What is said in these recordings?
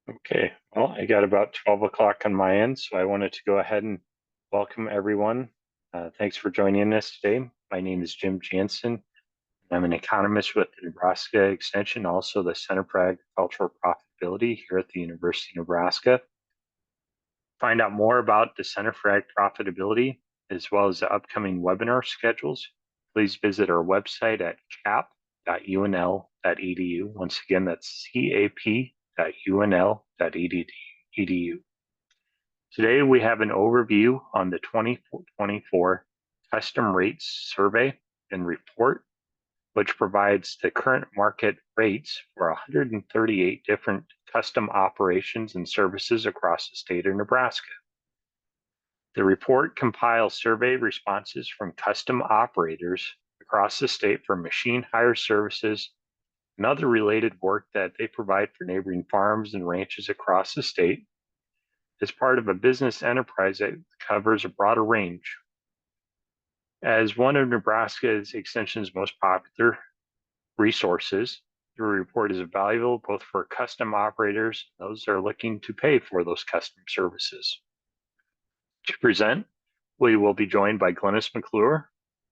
Okay, well, I got about 12 o'clock on my end, so I wanted to go ahead and welcome everyone. Thanks for joining us today. My name is Jim Jansen. I'm an economist with the Nebraska Extension, also the Center for Agricultural Profitability here at the University of Nebraska. Find out more about the Center for Ag Profitability, as well as the upcoming webinar schedules, please visit our website at cap.unl.edu. Once again, that's cap.unl.edu. Today, we have an overview on the 2024 Custom Rates Survey and Report, which provides the current market rates for 138 different custom operations and services across the state of Nebraska. The report compiles survey responses from custom operators across the state for machine hire services and other related work that they provide for neighboring farms and ranches across the state as part of a business enterprise that covers a broader range. As one of Nebraska's Extension's most popular resources, the report is valuable both for custom operators and those that are looking to pay for those custom services. To present, we will be joined by Glennis McClure,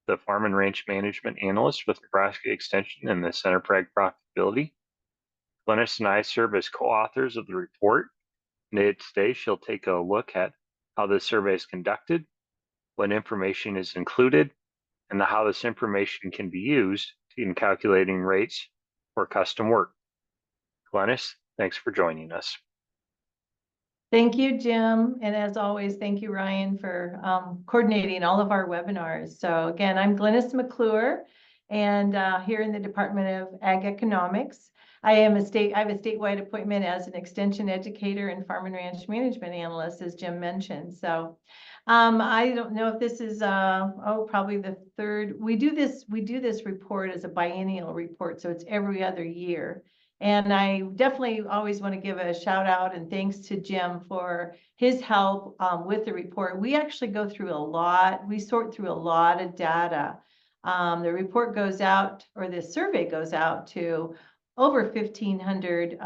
the Farm and Ranch Management Analyst with Nebraska Extension and the Center for Ag Profitability. Glennis and I serve as co-authors of the report. And today she'll take a look at how the survey is conducted, what information is included, and how this information can be used in calculating rates for custom work. Glennis, thanks for joining us. Thank you, Jim. And as always, thank you, Ryan, for coordinating all of our webinars. So again, I'm Glennis McClure, and here in the Department of Ag Economics. I have a statewide appointment as an extension educator and farm and ranch management analyst, as Jim mentioned. So I don't know if this is probably the third. We do this report as a biennial report, so it's every other year. And I definitely always want to give a shout out and thanks to Jim for his help with the report. We actually go through a lot. We sort through a lot of data. The report goes out, or the survey goes out to over 1,500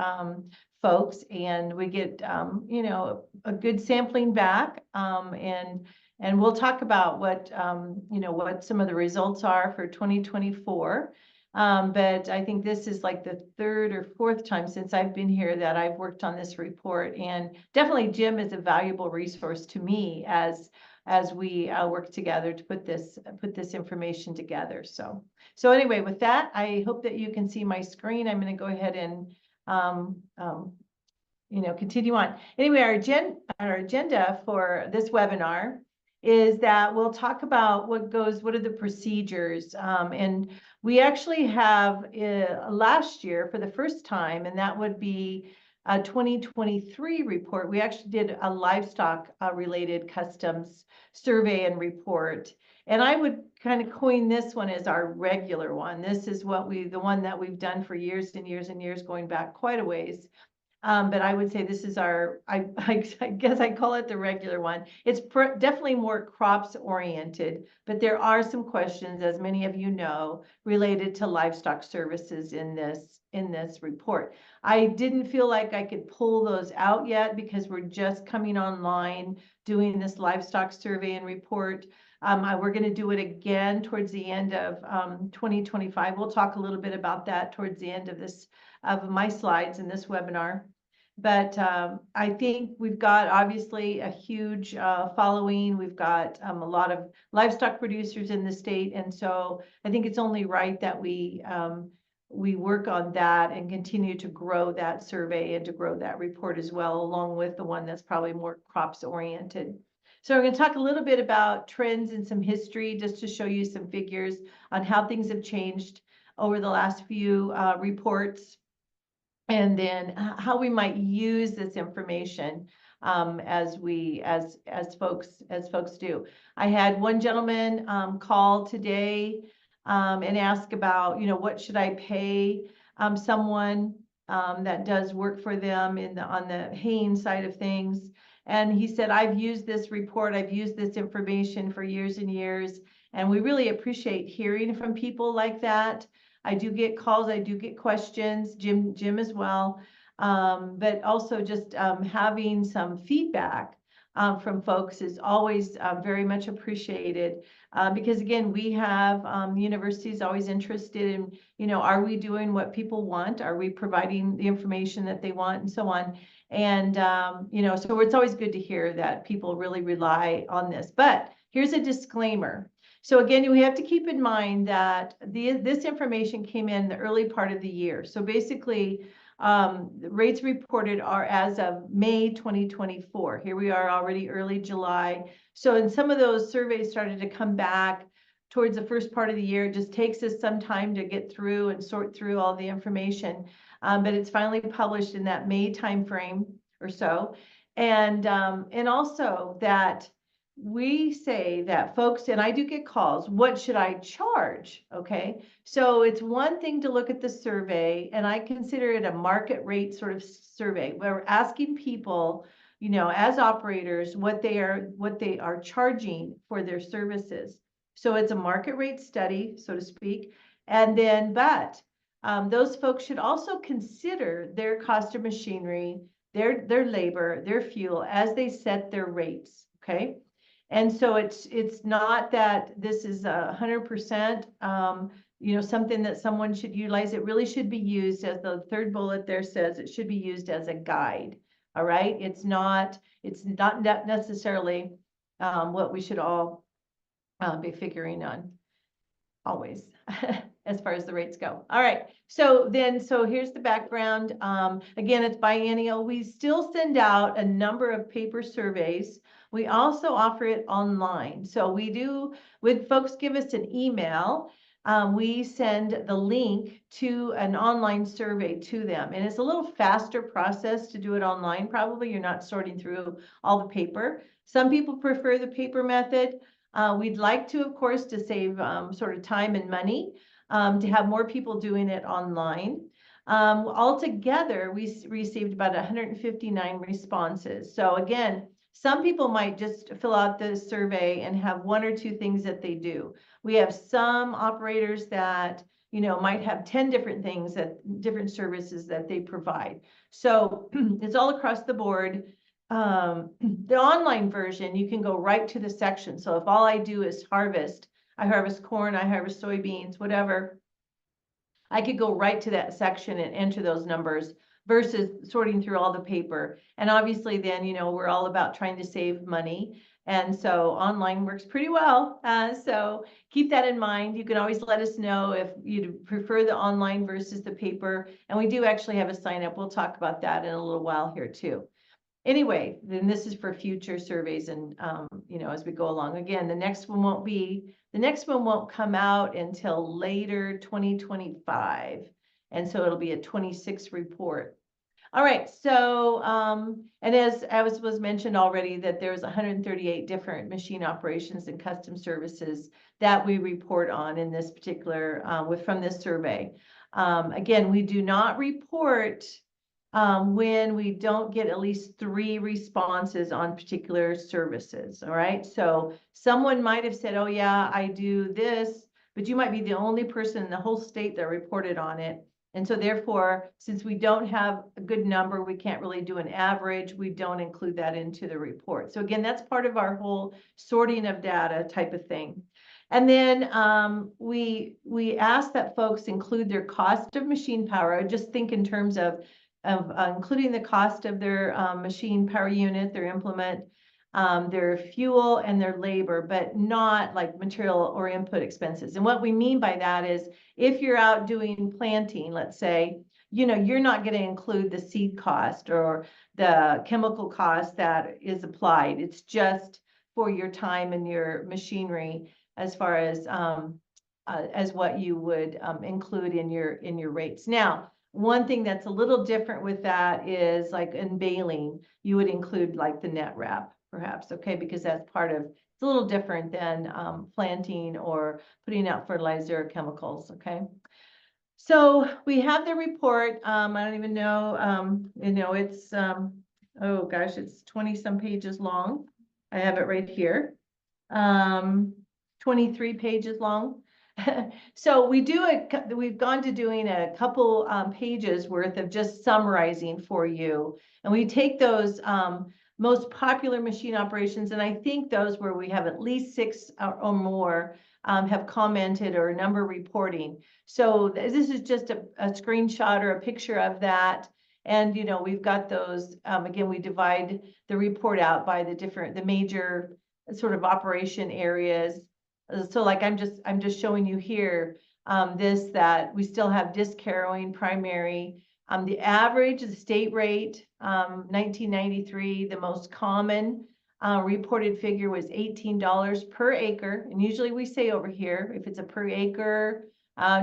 folks, and we get a good sampling back. And we'll talk about what what some of the results are for 2024. But I think this is like the third or fourth time since I've been here that I've worked on this report, and definitely Jim is a valuable resource to me as we work together to put this information together. So anyway, with that, I hope that you can see my screen. I'm going to go ahead and continue on. Anyway, our agenda for this webinar is that we'll talk about what are the procedures, and we actually have last year for the first time, and that would be a 2023 report. We actually did a livestock related customs survey and report, and I would kind of coin this one as our regular one. This is the one that we've done for years and years and years, going back quite a ways. But I would say this is I guess I call it the regular one. It's definitely more crops oriented, but there are some questions, as many of you know, related to livestock services in this report. I didn't feel like I could pull those out yet because we're just coming online doing this livestock survey and report. We're going to do it again towards the end of 2025. We'll talk a little bit about that towards the end of my slides in this webinar. But I think we've got obviously a huge following. We've got a lot of livestock producers in the state, and so I think it's only right that we work on that and continue to grow that survey and to grow that report as well, along with the one that's probably more crops oriented. So we're going to talk a little bit about trends and some history, just to show you some figures on how things have changed over the last few reports, and then how we might use this information as folks do. I had one gentleman call today and ask about, what should I pay someone that does work for them on the haying side of things. And he said, I've used this report, I've used this information for years and years, and we really appreciate hearing from people like that. I do get calls, I do get questions, Jim as well. but also just having some feedback from folks is always very much appreciated. Because again, we have the university is always interested in, you know, are we doing what people want? Are we providing the information that they want and so on? And, you know, so it's always good to hear that people really rely on this. But here's a disclaimer. So again, we have to keep in mind that this information came in the early part of the year. So basically, the rates reported are as of May 2024. Here we are already early July. So in some of those surveys started to come back towards the first part of the year. It just takes us some time to get through and sort through all the information. But it's finally published in that May timeframe or so. And also that we say that folks, and I do get calls, what should I charge? Okay, so it's one thing to look at the survey, and I consider it a market rate sort of survey where we're asking people, you know, as operators, what they are charging for their services. So it's a market rate study, so to speak. And then, but those folks should also consider their cost of machinery, their labor, their fuel as they set their rates. Okay. And so it's not that this is 100%, you know, something that someone should utilize. It really should be used, as the third bullet there says, it should be used as a guide. All right. It's not necessarily what we should all be figuring on always as far as the rates go. All right. So here's the background. Again, it's biennial. We still send out a number of paper surveys. We also offer it online. So we do, when folks give us an email, we send the link to an online survey to them. And it's a little faster process to do it online. Probably you're not sorting through all the paper. Some people prefer the paper method. We'd like to, of course, to save sort of time and money, to have more people doing it online. Altogether, we received about 159 responses. So again, some people might just fill out the survey and have one or two things that they do. We have some operators that, you know, might have 10 different things, different services that they provide. So it's all across the board. The online version, you can go right to the section. So if all I do is harvest, I harvest corn, I harvest soybeans, whatever, I could go right to that section and enter those numbers versus sorting through all the paper. And obviously then, you know, we're all about trying to save money. And so online works pretty well. So keep that in mind. You can always let us know if you prefer the online versus the paper. And we do actually have a sign up. We'll talk about that in a little while here too. Anyway, then this is for future surveys and, you know, as we go along. Again, the next one won't come out until later 2025. And so it'll be a 26 report. All right, so, and as was mentioned already, that there's 138 different machine operations and custom services that we report on in this particular, from this survey. Again, we do not report when we don't get at least 3 responses on particular services. All right. So someone might have said, oh yeah, I do this, but you might be the only person in the whole state that reported on it. And so therefore, since we don't have a good number, we can't really do an average. We don't include that into the report. So again, that's part of our whole sorting of data type of thing. And then we ask that folks include their cost of machine power. Just think in terms of including the cost of their machine power unit, their implement, their fuel and their labor, but not like material or input expenses. And what we mean by that is if you're out doing planting, let's say, you know, you're not going to include the seed cost or the chemical cost that is applied. It's just for your time and your machinery as far as what you would include in your rates. Now, one thing that's a little different with that is like in baling, you would include like the net wrap, perhaps, okay, because that's part of, it's a little different than planting or putting out fertilizer or chemicals, okay? So we have the report. I don't even know, you know, it's, oh gosh, it's 20 some pages long. I have it right here. 23 pages long. So we've gone to doing a couple pages worth of just summarizing for you. And we take those most popular machine operations, and I think those where we have at least 6 or more have commented or number reporting. So this is just a screenshot or a picture of that. And, you know, we've got those, again, we divide the report out by the major sort of operation areas. So like I'm just showing you here that we still have disc harrowing primary. The average, the state rate, 1993, the most common reported figure was $18 per acre. And usually we say over here, if it's a per acre,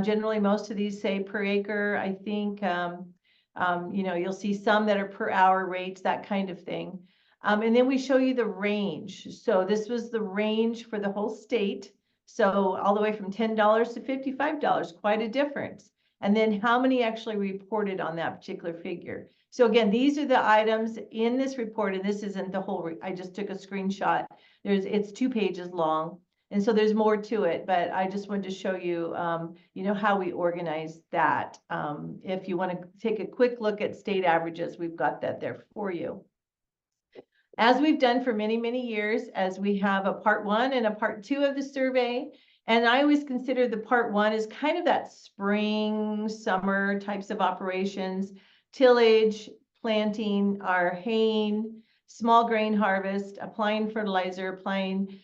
generally most of these say per acre. I think, you know, you'll see some that are per hour rates, that kind of thing. And then we show you the range. So this was the range for the whole state. So all the way from $10 to $55, quite a difference. And then how many actually reported on that particular figure. So again, these are the items in this report, and this isn't the whole, I just took a screenshot. It's 2 pages long. And so there's more to it, but I just wanted to show you, you know, how we organize that. If you want to take a quick look at state averages, we've got that there for you. As we've done for many, many years, as we have a part 1 and a part 2 of the survey. And I always consider the part 1 as kind of that spring, summer types of operations, tillage, planting, our haying, small grain harvest, applying fertilizer, applying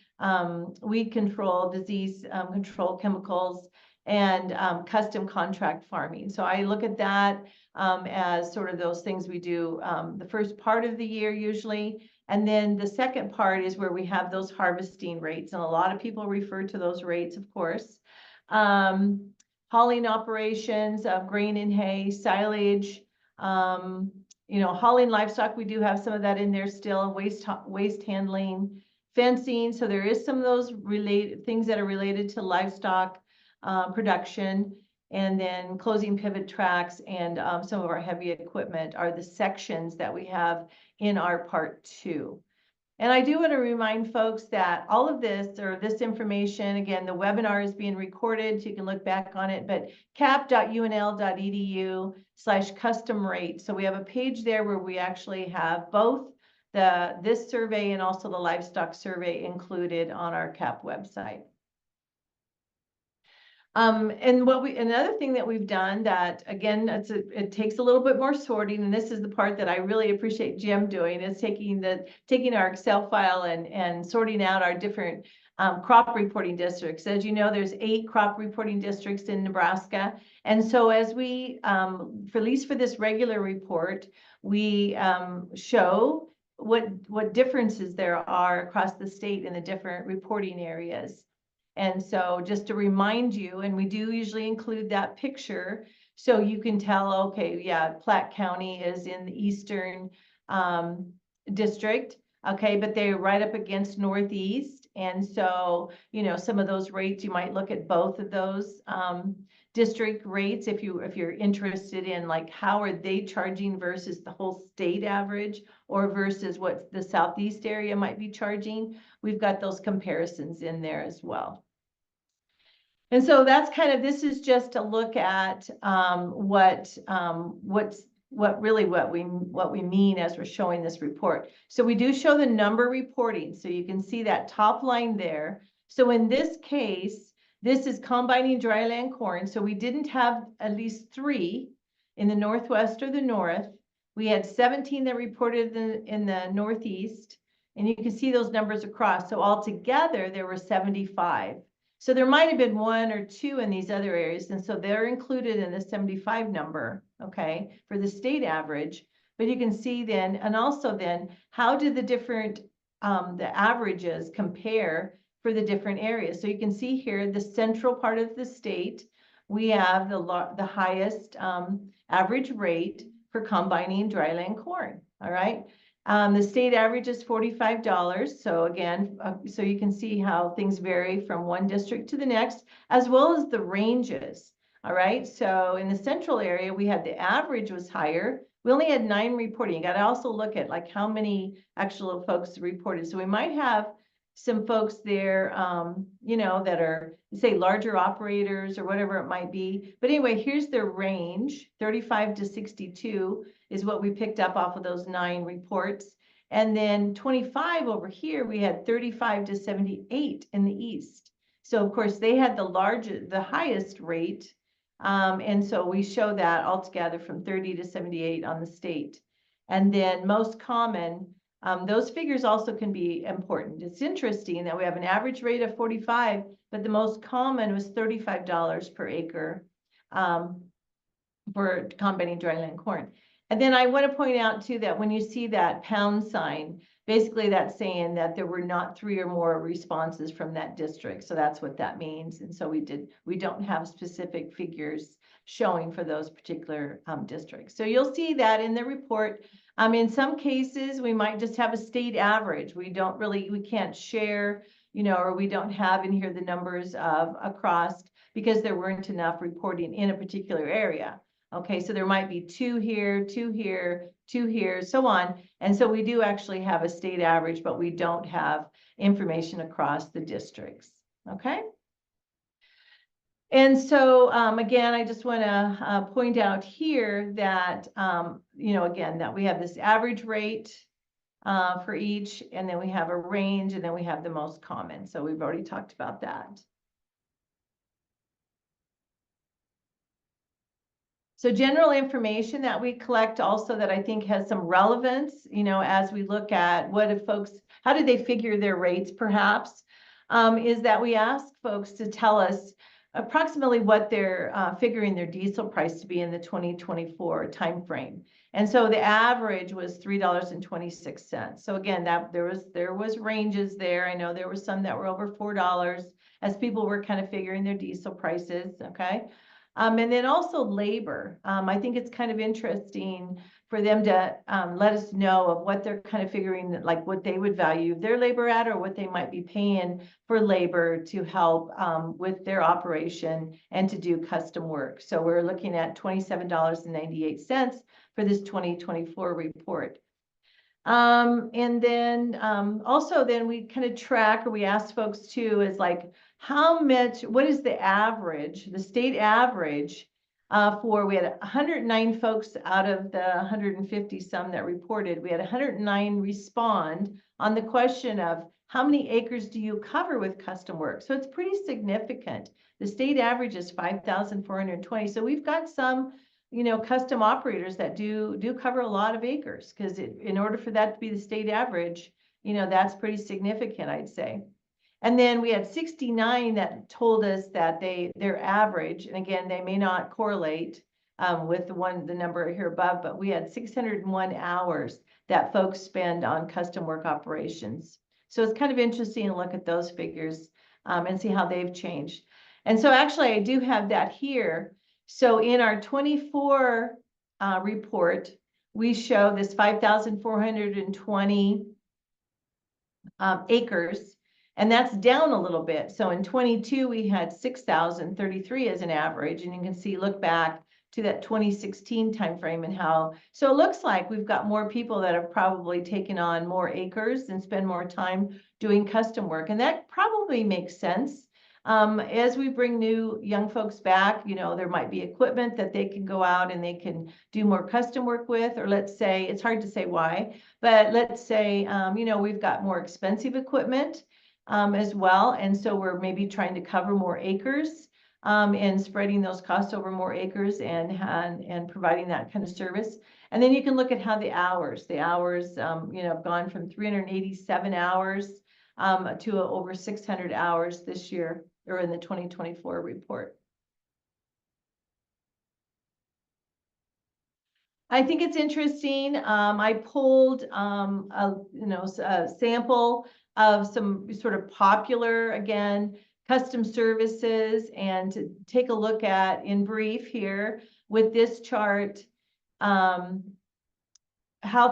weed control, disease control chemicals, and custom contract farming. So I look at that as sort of those things we do the first part of the year usually. And then the second part is where we have those harvesting rates. And a lot of people refer to those rates, of course. Hauling operations of grain and hay, silage, you know, hauling livestock. We do have some of that in there still, waste handling, fencing. So there is some of those things that are related to livestock production. And then closing pivot tracks and some of our heavy equipment are the sections that we have in our part 2. And I do want to remind folks that all of this or this information, again, the webinar is being recorded, so you can look back on it, but cap.unl.edu/custom rate. So we have a page there where we actually have both this survey and also the livestock survey included on our CAP website. And another thing that we've done that, again, it takes a little bit more sorting, and this is the part that I really appreciate Jim doing, is taking our Excel file and sorting out our different crop reporting districts. As you know, there's 8 crop reporting districts in Nebraska. And so as we, at least for this regular report, we show what differences there are across the state in the different reporting areas. And so just to remind you, and we do usually include that picture, so you can tell, okay, yeah, Platte County is in the eastern district, okay, but they're right up against Northeast. And so, you know, some of those rates, you might look at both of those district rates if you're interested in like how are they charging versus the whole state average or versus what the Southeast area might be charging. We've got those comparisons in there as well. And so that's kind of, this is just a look at what we mean as we're showing this report. So we do show the number reporting. So you can see that top line there. So in this case, this is combining dryland corn. So we didn't have at least 3 in the Northwest or the North. We had 17 that reported in the Northeast, and you can see those numbers across. So altogether, there were 75. So there might have been 1 or 2 in these other areas, and so they're included in the 75 number, okay, for the state average. But you can see then, and also then, how did the different, the averages compare for the different areas? So you can see here, the central part of the state, we have the highest average rate for combining dryland corn, all right? The state average is $45. So again, so you can see how things vary from one district to the next, as well as the ranges. All right. So in the central area, we had the average was higher. We only had 9 reporting. You got to also look at like how many actual folks reported. So we might have some folks there, you know, that are, say, larger operators or whatever it might be. But anyway, here's their range. 35 to 62 is what we picked up off of those 9 reports. And then 25 over here, we had 35 to 78 in the East. So of course they had the highest rate. And so we show that altogether from 30 to 78 on the state. And then most common, those figures also can be important. It's interesting that we have an average rate of 45, but the most common was $35 per acre for combining dryland corn. And then I want to point out too that when you see that pound sign, basically that's saying that there were not 3 or more responses from that district. So that's what that means. And so we don't have specific figures showing for those particular districts. So you'll see that in the report. In some cases, we might just have a state average. We can't share, you know, or we don't have in here the numbers of across because there weren't enough reporting in a particular area. Okay, so there might be 2 here, 2 here, 2 here, so on. And so we do actually have a state average, but we don't have information across the districts. Okay. And so, again, I just want to point out here that, you know, again, that we have this average rate for each, and then we have a range, and then we have the most common. So we've already talked about that. So general information that we collect also that I think has some relevance, you know, as we look at how did they figure their rates perhaps, is that we ask folks to tell us approximately what they're figuring their diesel price to be in the 2024 timeframe. And so the average was $3.26. So again, that there was ranges there. I know there were some that were over $4 as people were kind of figuring their diesel prices, okay? And then also labor. I think it's kind of interesting for them to let us know of what they're kind of figuring, like what they would value their labor at, or what they might be paying for labor to help with their operation and to do custom work. So we're looking at $27.98 for this 2024 report. And then also then we kind of track, or we ask folks too, is like what is the average, the state average we had 109 folks out of the 150 some that reported. We had 109 respond on the question of how many acres do you cover with custom work? So it's pretty significant. The state average is 5,420. So we've got some, you know, custom operators that do cover a lot of acres, because in order for that to be the state average, you know, that's pretty significant, I'd say. And then we had 69 that told us that their average, and again, they may not correlate with the number here above, but we had 601 hours that folks spend on custom work operations. So it's kind of interesting to look at those figures and see how they've changed. And so actually I do have that here. So in our 24 report, we show this 5,420 acres, and that's down a little bit. So in 22, we had 6,033 as an average, and you can see, look back to that 2016 timeframe and how, so it looks like we've got more people that have probably taken on more acres and spend more time doing custom work. And that probably makes sense. As we bring new young folks back, you know, there might be equipment that they can go out and they can do more custom work with, or let's say, it's hard to say why, but let's say, you know, we've got more expensive equipment as well. And so we're maybe trying to cover more acres and spreading those costs over more acres and providing that kind of service. And then you can look at how the hours, you know, have gone from 387 hours to over 600 hours this year, or in the 2024 report. I think it's interesting. I pulled a sample of some sort of popular, again, custom services, and to take a look at in brief here with this chart, how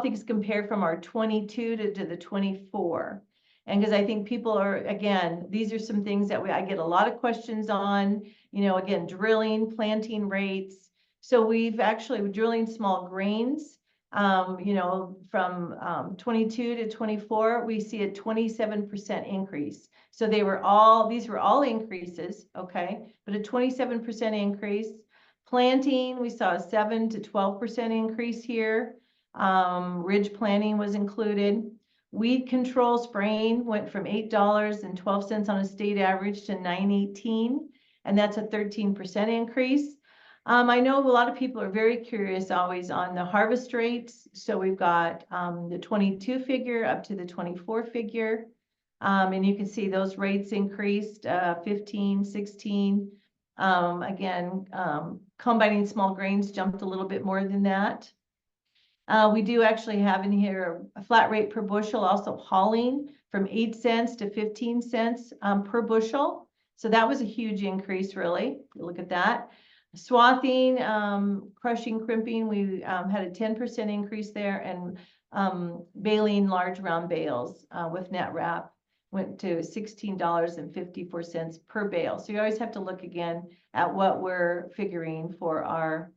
things compare from our 22 to the 24. And because I think people are, again, these are some things that I get a lot of questions on, you know, again, drilling, planting rates. So we're drilling small grains. you know, from 22 to 24, we see a 27% increase. So these were all increases, okay, but a 27% increase. Planting, we saw a 7 to 12% increase here. Ridge planting was included. Weed control spraying went from $8.12 on a state average to $9.18, and that's a 13% increase. I know a lot of people are very curious always on the harvest rates. So we've got the 22 figure up to the 24 figure. And you can see those rates increased 15, 16. Again, combining small grains jumped a little bit more than that. We do actually have in here a flat rate per bushel, also hauling from 8 cents to 15 cents per bushel. So that was a huge increase, really. Look at that. Swathing, crushing, crimping, we had a 10% increase there, and baling large round bales with net wrap went to $16.54 per bale. So you always have to look again at what we're figuring for our,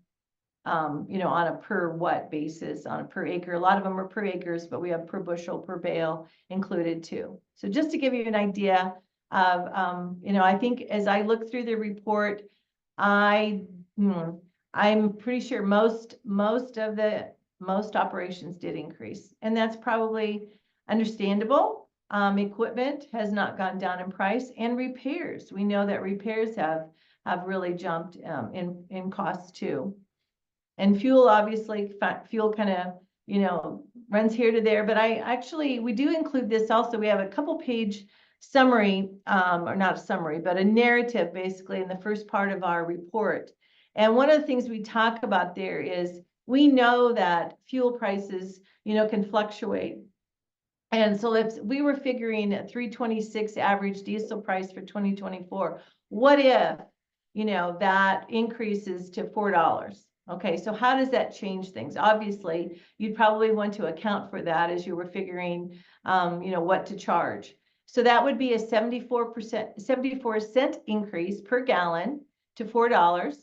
you know, on a per what basis, on a per acre. A lot of them are per acres, but we have per bushel, per bale included too. So just to give you an idea of, you know, I think as I look through the report, I'm pretty sure most operations did increase, and that's probably understandable. Equipment has not gone down in price, and repairs. We know that repairs have really jumped in costs too. And fuel, obviously, fuel kind of, you know, runs here to there. But we do include this also. We have a couple page summary, or not a summary, but a narrative basically in the first part of our report. And one of the things we talk about there is we know that fuel prices, you know, can fluctuate. And so if we were figuring a 326 average diesel price for 2024, what if, you know, that increases to $4? Okay, so how does that change things? Obviously, you'd probably want to account for that as you were figuring, you know, what to charge. So that would be a 74-cent increase per gallon to $4.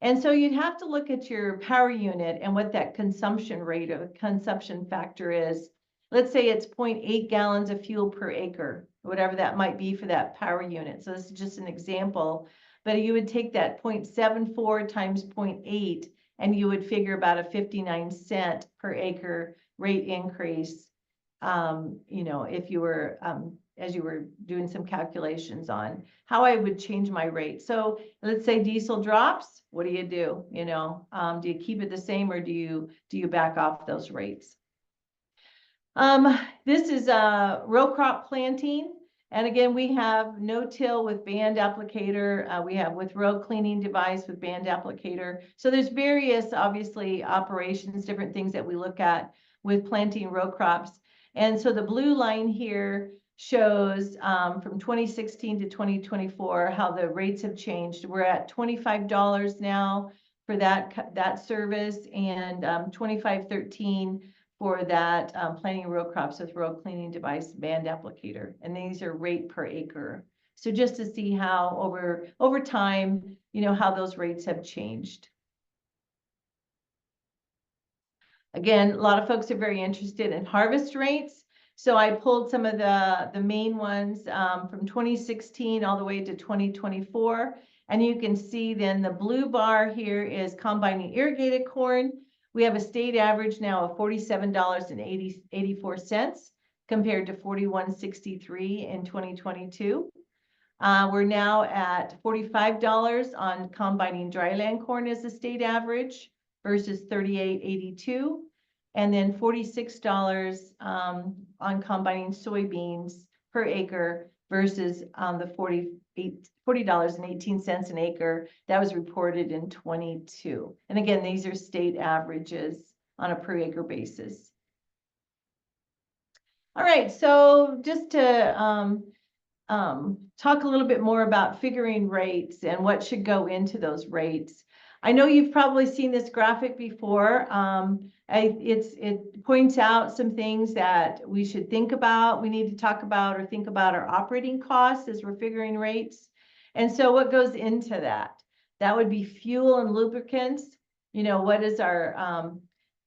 And so you'd have to look at your power unit and what that consumption rate or consumption factor is. Let's say it's 0.8 gallons of fuel per acre, whatever that might be for that power unit. So this is just an example, but you would take that 0.74 times 0.8, and you would figure about a 59-cent per acre rate increase, you know, if you were, as you were doing some calculations on how I would change my rate. So let's say diesel drops, what do? You know, do you keep it the same, or do you back off those rates? This is row crop planting. And again, we have no-till with band applicator. We have with row cleaning device with band applicator. So there's various, obviously, operations, different things that we look at with planting row crops. And so the blue line here shows from 2016 to 2024 how the rates have changed. We're at $25 now for that service, and $25.13 for that planting row crops with row cleaning device band applicator. And these are rate per acre. So just to see how over time, you know, how those rates have changed. Again, a lot of folks are very interested in harvest rates. So I pulled some of the main ones from 2016 all the way to 2024. And you can see then the blue bar here is combining irrigated corn. We have a state average now of $47.84 compared to $41.63 in 2022. We're now at $45 on combining dryland corn as the state average versus $38.82. And then $46 on combining soybeans per acre versus the $40.18 an acre that was reported in 22. And again, these are state averages on a per acre basis. All right, so just to talk a little bit more about figuring rates and what should go into those rates. I know you've probably seen this graphic before. It points out some things that we should think about. We need to talk about or think about our operating costs as we're figuring rates. And so what goes into that? That would be fuel and lubricants. You know, what is our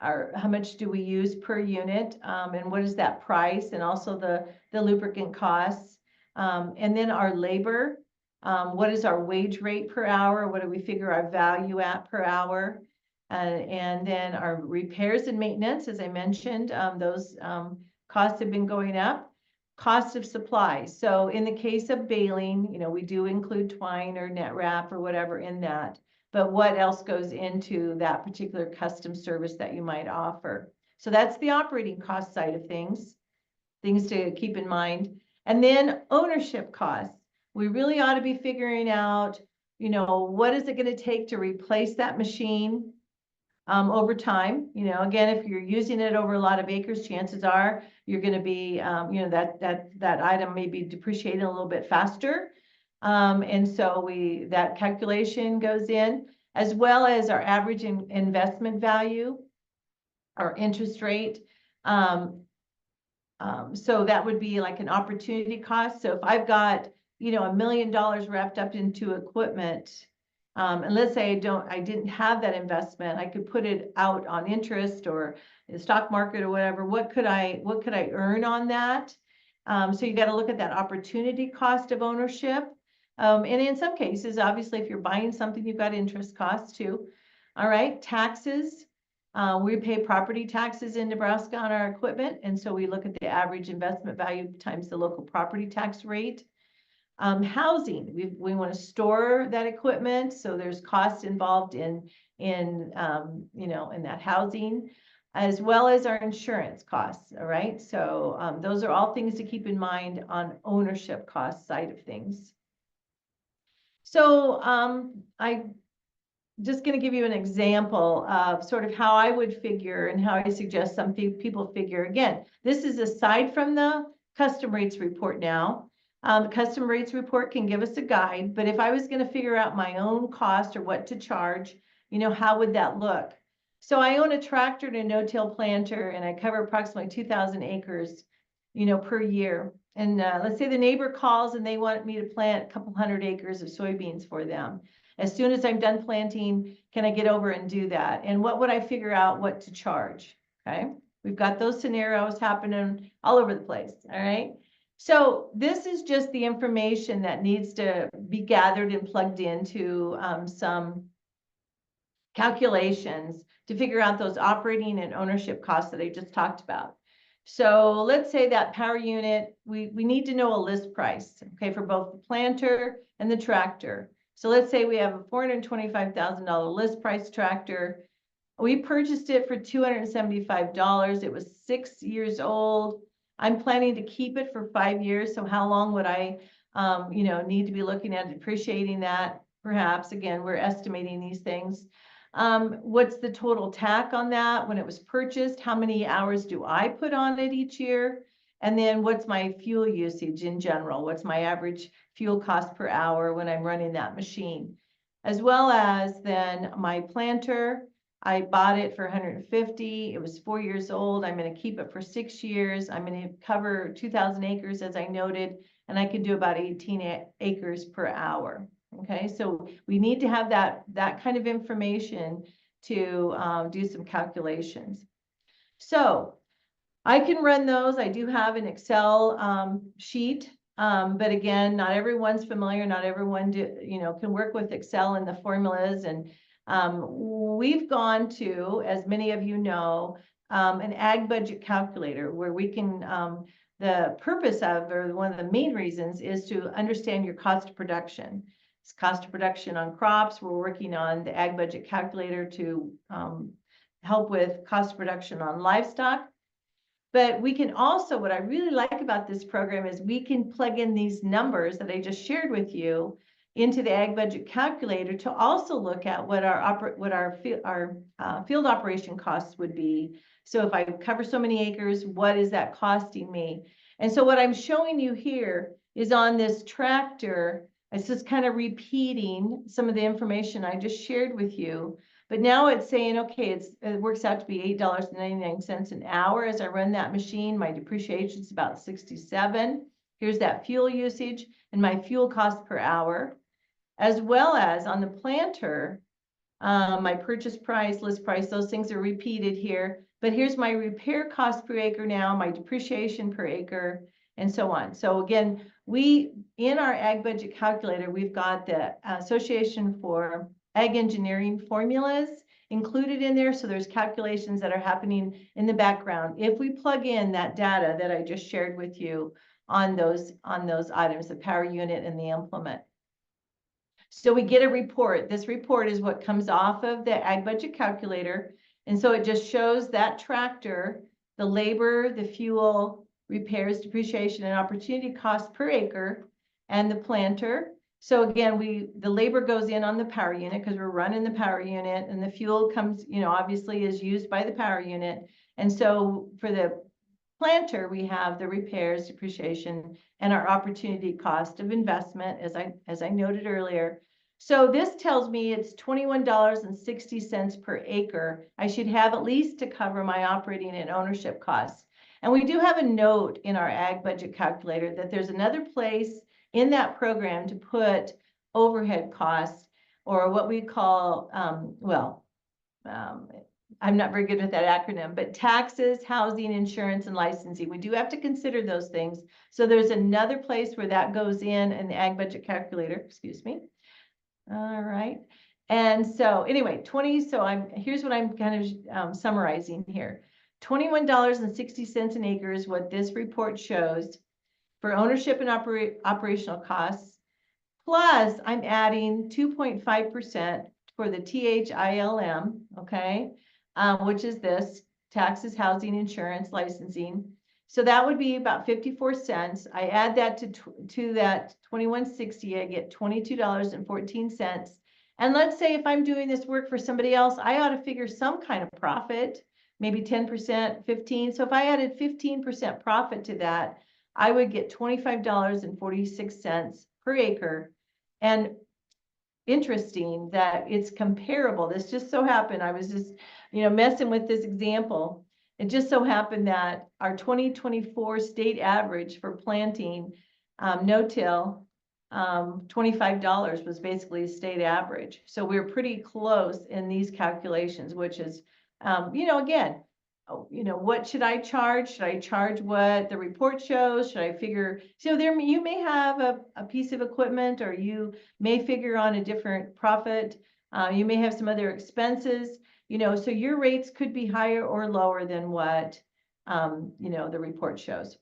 how much do we use per unit, and what is that price, and also the lubricant costs. And then our labor, what is our wage rate per hour? What do we figure our value at per hour? And then our repairs and maintenance, as I mentioned, those costs have been going up. Cost of supplies. So in the case of baling, we do include twine or net wrap or whatever in that. But what else goes into that particular custom service that you might offer? So that's the operating cost side of things to keep in mind. And then ownership costs. We really ought to be figuring out, what is it going to take to replace that machine over time. Again, if you're using it over a lot of acres, chances are you're going to be, that item may be depreciating a little bit faster. And so that calculation goes in, as well as our average investment value, our interest rate. So that would be like an opportunity cost. So if I've got, $1 million wrapped up into equipment, and let's say I didn't have that investment, I could put it out on interest or the stock market or whatever. What could I earn on that? So you got to look at that opportunity cost of ownership. And in some cases, obviously, if you're buying something, you've got interest costs too. All right, taxes. We pay property taxes in Nebraska on our equipment. And so we look at the average investment value times the local property tax rate. Housing, we want to store that equipment. So there's costs involved in that housing, as well as our insurance costs. All right. So those are all things to keep in mind on ownership cost side of things. So I'm just going to give you an example of sort of how I would figure and how I suggest some people figure. Again, this is aside from the custom rates report now. The custom rates report can give us a guide, but if I was going to figure out my own cost or what to charge, how would that look? So I own a tractor and a no-till planter, and I cover approximately 2,000 acres, per year. And let's say the neighbor calls and they want me to plant a couple hundred acres of soybeans for them. As soon as I'm done planting, can I get over and do that? And what would I figure out what to charge? Okay, we've got those scenarios happening all over the place. All right. So this is just the information that needs to be gathered and plugged into some calculations to figure out those operating and ownership costs that I just talked about. So let's say that power unit, we need to know a list price, okay, for both the planter and the tractor. So let's say we have a $425,000 list price tractor. We purchased it for $275. It was 6 years old. I'm planning to keep it for 5 years. So how long would I, need to be looking at depreciating that? Perhaps, again, we're estimating these things. What's the total tack on that when it was purchased? How many hours do I put on it each year? And then what's my fuel usage in general? What's my average fuel cost per hour when I'm running that machine? As well as then my planter. I bought it for 150. It was 4 years old. I'm going to keep it for 6 years. I'm going to cover 2,000 acres, as I noted, and I can do about 18 acres per hour. Okay, so we need to have that kind of information to do some calculations. So I can run those. I do have an Excel sheet, but again, not everyone's familiar. Not everyone can work with Excel and the formulas. And we've gone to, as many of you know, an ag budget calculator where we can, the purpose of, or one of the main reasons is to understand your cost of production. It's cost of production on crops. We're working on the ag budget calculator to help with cost of production on livestock. But we can also, what I really like about this program is we can plug in these numbers that I just shared with you into the ag budget calculator to also look at what our field operation costs would be. So if I cover so many acres, what is that costing me? And so what I'm showing you here is on this tractor, it's just kind of repeating some of the information I just shared with you. But now it's saying, okay, it works out to be $8.99 an hour as I run that machine. My depreciation is about 67. Here's that fuel usage and my fuel cost per hour, as well as on the planter. My purchase price, list price, those things are repeated here. But here's my repair cost per acre now, my depreciation per acre, and so on. So again, in our ag budget calculator, we've got the Association for Ag Engineering formulas included in there. So there's calculations that are happening in the background. If we plug in that data that I just shared with you on those items, the power unit and the implement. So we get a report. This report is what comes off of the ag budget calculator. And so it just shows that tractor, the labor, the fuel, repairs, depreciation, and opportunity cost per acre, and the planter. So again, the labor goes in on the power unit because we're running the power unit, and the fuel comes, obviously is used by the power unit. And so for the planter, we have the repairs, depreciation, and our opportunity cost of investment, as I noted earlier. So this tells me it's $21.60 per acre. I should have at least to cover my operating and ownership costs. And we do have a note in our ag budget calculator that there's another place in that program to put overhead costs, or what we call, I'm not very good with that acronym, but taxes, housing, insurance, and licensing. We do have to consider those things. So there's another place where that goes in the ag budget calculator, excuse me. All right. And so anyway, here's what I'm kind of summarizing here. $21.60 an acre is what this report shows for ownership and operational costs. Plus, I'm adding 2.5% for the THILM, okay, which is this, taxes, housing, insurance, licensing. So that would be about 54 cents. I add that to that 2160, I get $22.14. And let's say if I'm doing this work for somebody else, I ought to figure some kind of profit, maybe 10%, 15. So if I added 15% profit to that, I would get $25.46 per acre. And interesting that it's comparable. This just so happened, I was just, messing with this example. It just so happened that our 2024 state average for planting no-till, $25 was basically the state average. So we're pretty close in these calculations, which is, again, what should I charge? Should I charge what the report shows? Should I figure, so you may have a piece of equipment, or you may figure on a different profit. You may have some other expenses, so your rates could be higher or lower than what, the report shows.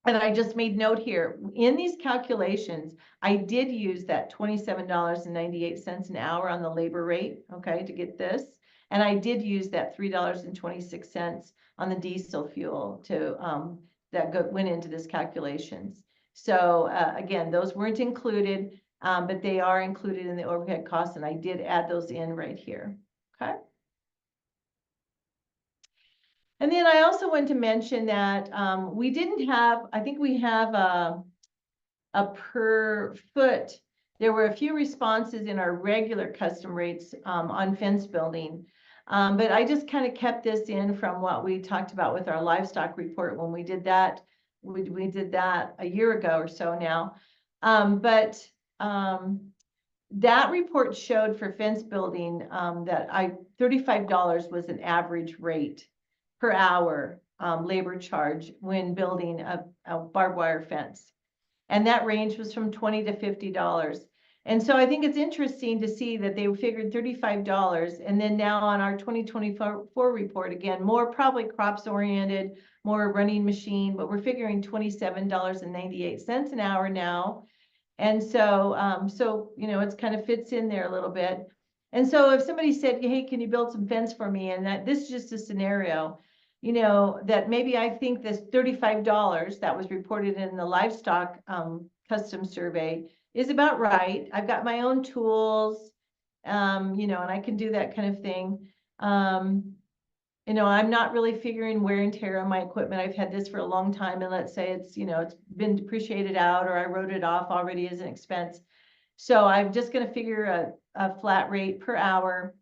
And I just made note here, in these calculations, I did use that $27.98 an hour on the labor rate, okay, to get this. And I did use that $3.26 on the diesel fuel that went into this calculations. So again, those weren't included, but they are included in the overhead costs, and I did add those in right here, okay? And then I also want to mention that we didn't have, I think we have a per foot. There were a few responses in our regular custom rates on fence building. But I just kind of kept this in from what we talked about with our livestock report when we did that. We did that a year ago or so now. That report showed for fence building that $35 was an average rate per hour labor charge when building a barbed wire fence. And that range was from $20 to $50. And so I think it's interesting to see that they figured $35. And then now on our 2024 report, again, more probably crops oriented, more running machine, but we're figuring $27.98 an hour now. And so, it's kind of fits in there a little bit. And so if somebody said, hey, can you build some fence for me? And this is just a scenario, that maybe I think this $35 that was reported in the livestock custom survey is about right. I've got my own tools, and I can do that kind of thing. I'm not really figuring wear and tear on my equipment. I've had this for a long time, and let's say it's, it's been depreciated out, or I wrote it off already as an expense. So I'm just going to figure a flat rate per hour.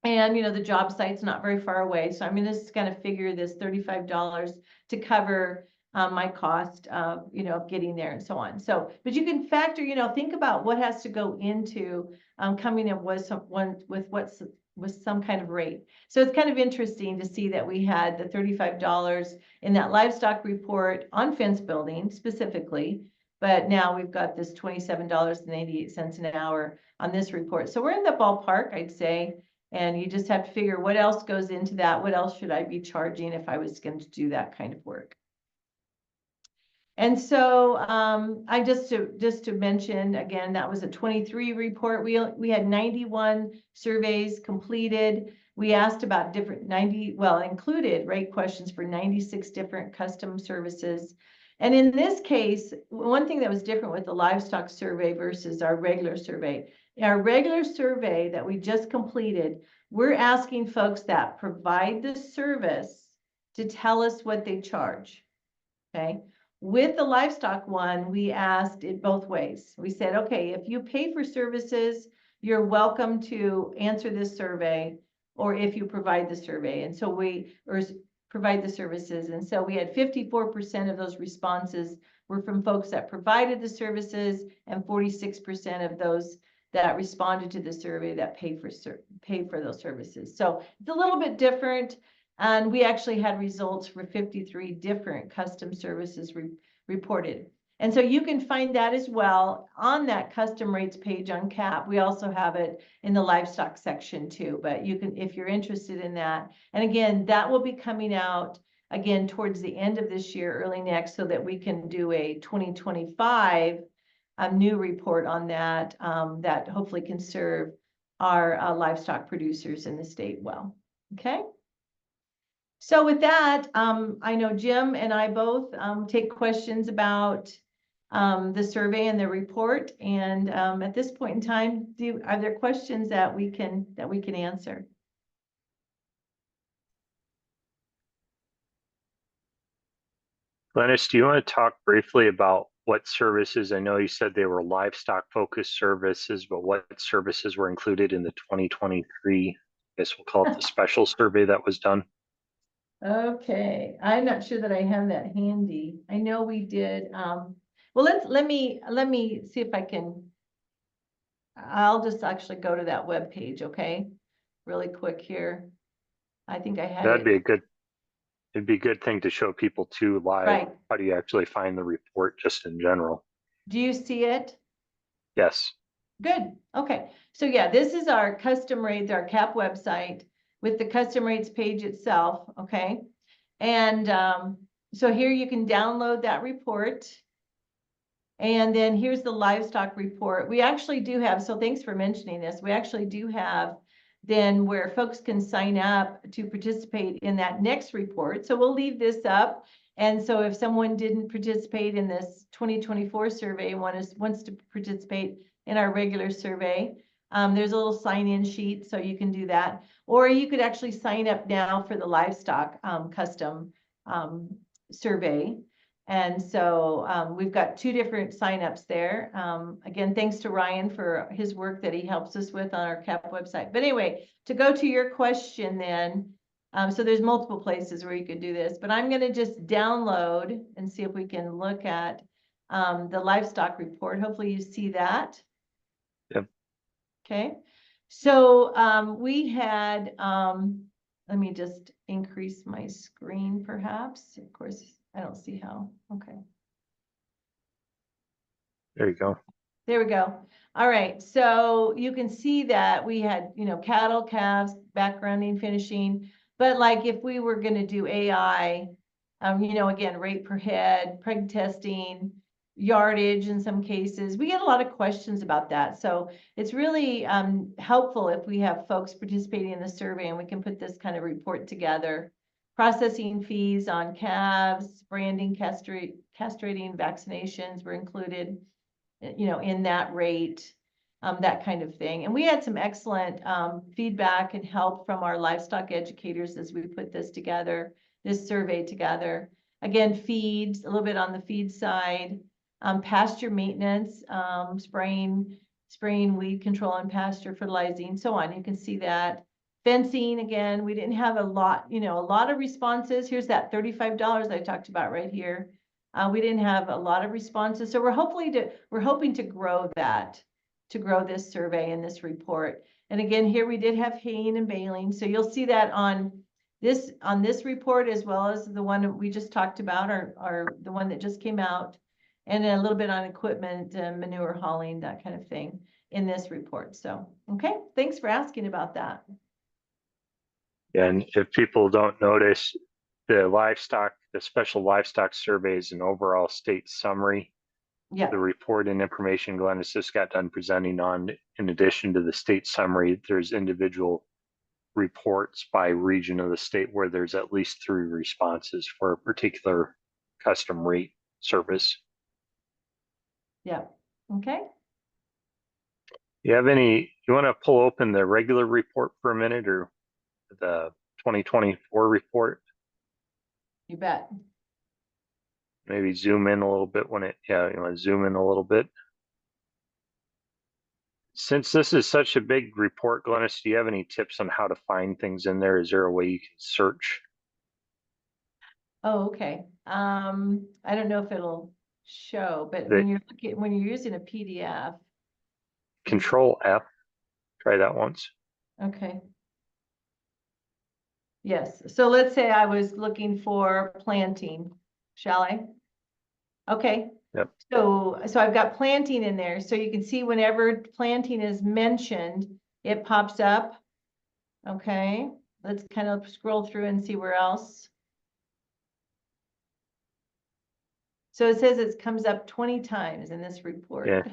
And, the job site's not very far away. So I'm just going to figure this $35 to cover my cost of, of getting there and so on. So, but you can factor, think about what has to go into coming up with with some kind of rate. So it's kind of interesting to see that we had the $35 in that livestock report on fence building specifically, but now we've got this $27.88 an hour on this report. So we're in the ballpark, I'd say, and you just have to figure what else goes into that. What else should I be charging if I was going to do that kind of work? And so I just to mention again, that was a 23 report. We had 91 surveys completed. We asked about included rate questions for 96 different custom services. And in this case, one thing that was different with the livestock survey versus our regular survey that we just completed, we're asking folks that provide the service to tell us what they charge. Okay. With the livestock one, we asked it both ways. We said, okay, if you pay for services, you're welcome to answer this survey, or if you provide the survey. And so provide the services. And so we had 54% of those responses were from folks that provided the services, and 46% of those that responded to the survey that paid for those services. So it's a little bit different. And we actually had results for 53 different custom services reported. And so you can find that as well on that custom rates page on CAP. We also have it in the livestock section too, but you can, if you're interested in that. And again, that will be coming out again towards the end of this year, early next, so that we can do a 2025 new report on that, that hopefully can serve our livestock producers in the state well. Okay. So with that, I know Jim and I both take questions about the survey and the report. And at this point in time, are there questions that we can answer? Glennis, do you want to talk briefly about what services? I know you said they were livestock focused services, but what services were included in the 2023, I guess we'll call it the special survey that was done? Okay, I'm not sure that I have that handy. I know we did. Well, let me see if I can. I'll just actually go to that web page, okay? Really quick here. I think I had That'd be a good. It'd be a good thing to show people too live. Right. How do you actually find the report just in general? Do you see it? Yes. Good. Okay. So yeah, this is our custom rates, our CAP website with the custom rates page itself. Okay. And so here you can download that report. And then here's the livestock report. We actually do have, so thanks for mentioning this. We actually do have then where folks can sign up to participate in that next report. So we'll leave this up. And so if someone didn't participate in this 2024 survey and wants to participate in our regular survey, there's a little sign-in sheet, so you can do that. Or you could actually sign up now for the livestock custom survey. And so we've got two different signups there. Again, thanks to Ryan for his work that he helps us with on our CAP website. But anyway, to go to your question then, so there's multiple places where you could do this, but I'm going to just download and see if we can look at the livestock report. Hopefully you see that. Yep. Okay. So we had, let me just increase my screen perhaps. Of course, I don't see how. Okay. There you go. There we go. All right. So you can see that we had, cattle, calves, backgrounding, finishing. But like if we were going to do AI, again, rate per head, preg testing, yardage in some cases, we get a lot of questions about that. So it's really helpful if we have folks participating in the survey and we can put this kind of report together. Processing fees on calves, branding, castrating, vaccinations were included, in that rate, that kind of thing. And we had some excellent feedback and help from our livestock educators as we put this together, this survey together. Again, feeds, a little bit on the feed side, pasture maintenance, spraying weed control on pasture, fertilizing, so on. You can see that. Fencing, again, we didn't have a lot of responses. Here's that $35 I talked about right here. We didn't have a lot of responses, so we're hoping to grow that, to grow this survey and this report. And again, here we did have haying and baling, so you'll see that on this report, as well as the one that we just talked about, or the one that just came out, and a little bit on equipment, manure hauling, that kind of thing in this report. So, okay, thanks for asking about that. And if people don't notice, the special livestock survey is an overall state summary. Yeah, The report and information Glennis just got done presenting on, in addition to the state summary, there's individual reports by region of the state where there's at least 3 responses for a particular custom rate service. yeah, okay. You want to pull open the regular report for a minute, or the 2024 report? You bet. Maybe zoom in a little bit you want to zoom in a little bit. Since this is such a big report, Glennis, do you have any tips on how to find things in there? Is there a way you can search? Oh, okay. I don't know if it'll show, but The when you're using a PDF. Control F, try that once. Okay. Yes, so let's say I was looking for planting, shall I? Okay. Yep. So I've got planting in there, so you can see whenever planting is mentioned, it pops up. Okay, let's kind of scroll through and see where else. So it says it comes up 20 times in this report. Yeah.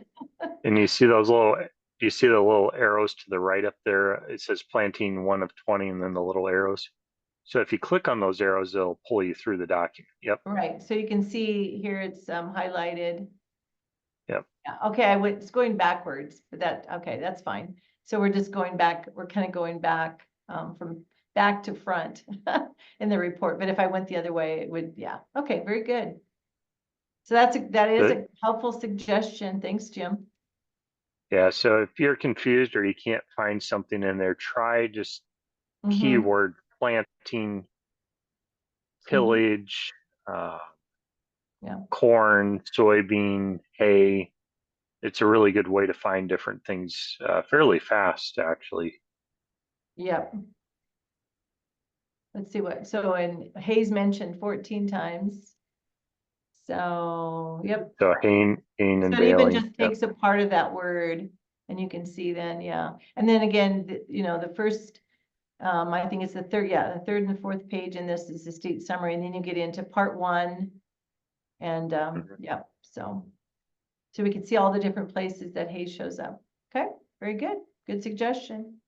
And you see those little, you see the little arrows to the right up there? It says planting 1 of 20 and then the little arrows. So if you click on those arrows, they'll pull you through the document. Yep. Right, so you can see here it's highlighted. Yep. Yeah, okay, it's going backwards, but okay, that's fine. So we're just going back, we're kind of going back from back to front in the report. But if I went the other way, it would, yeah. Okay, very good. So that is a helpful suggestion. Thanks, Jim. Yeah, so if you're confused or you can't find something in there, try just keyword planting, tillage, Yeah. corn, soybean, hay. It's a really good way to find different things fairly fast, actually. Yep. Let's see so in Hayes mentioned 14 times. So, yep. So haying and So it even baling. just takes a part of that word, and you can see then, yeah. And then again, the first, I think it's the third and the fourth page in this is the state summary, and then you get into part 1. And yeah, so we can see all the different places that Hayes shows up. Okay, very good. Good suggestion.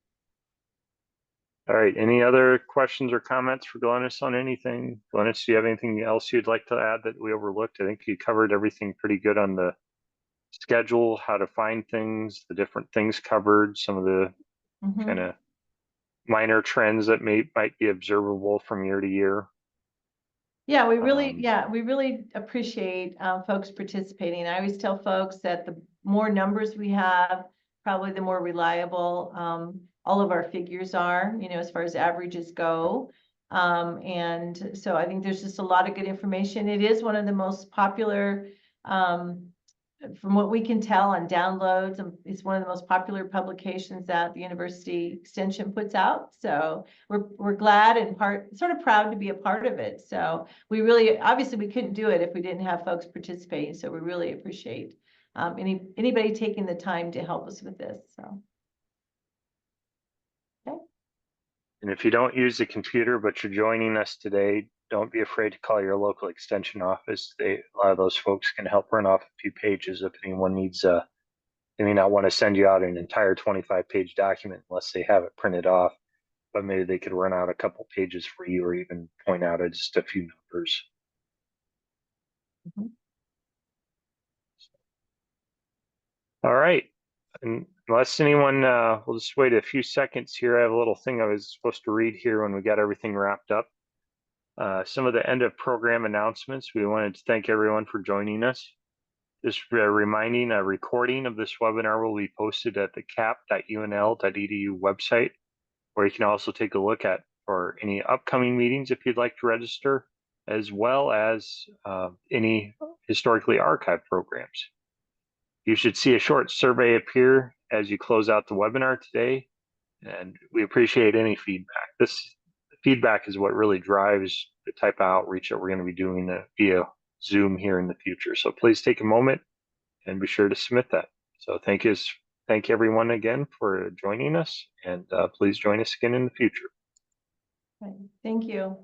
All right. Any other questions or comments for Glennis on anything? Glennis, do you have anything else you'd like to add that we overlooked? I think you covered everything pretty good on the schedule, how to find things, the different things covered, some of the kind of minor trends that might be observable from year to year. Yeah, we really appreciate folks participating. I always tell folks that the more numbers we have, probably the more reliable all of our figures are, as far as averages go. And so I think there's just a lot of good information. It is one of the most popular, from what we can tell on downloads, it's one of the most popular publications that the University Extension puts out. So we're glad and sort of proud to be a part of it. So we really, obviously we couldn't do it if we didn't have folks participating. So we really appreciate anybody taking the time to help us with this. So. Okay. And if you don't use the computer, but you're joining us today, don't be afraid to call your local extension office. A lot of those folks can help run off a few pages if anyone needs they may not want to send you out an entire 25-page document unless they have it printed off, but maybe they could run out a couple pages for you or even point out just a few numbers. All right. And unless anyone, we'll just wait a few seconds here. I have a little thing I was supposed to read here when we got everything wrapped up. Some of the end of program announcements. We wanted to thank everyone for joining us. Just reminding, a recording of this webinar will be posted at the cap.unl.edu website, where you can also take a look at for any upcoming meetings if you'd like to register, as well as any historically archived programs. You should see a short survey appear as you close out the webinar today, and we appreciate any feedback. This feedback is what really drives the type of outreach that we're going to be doing via Zoom here in the future. So please take a moment and be sure to submit that. So thank everyone again for joining us, and please join us again in the future. Right. Thank you.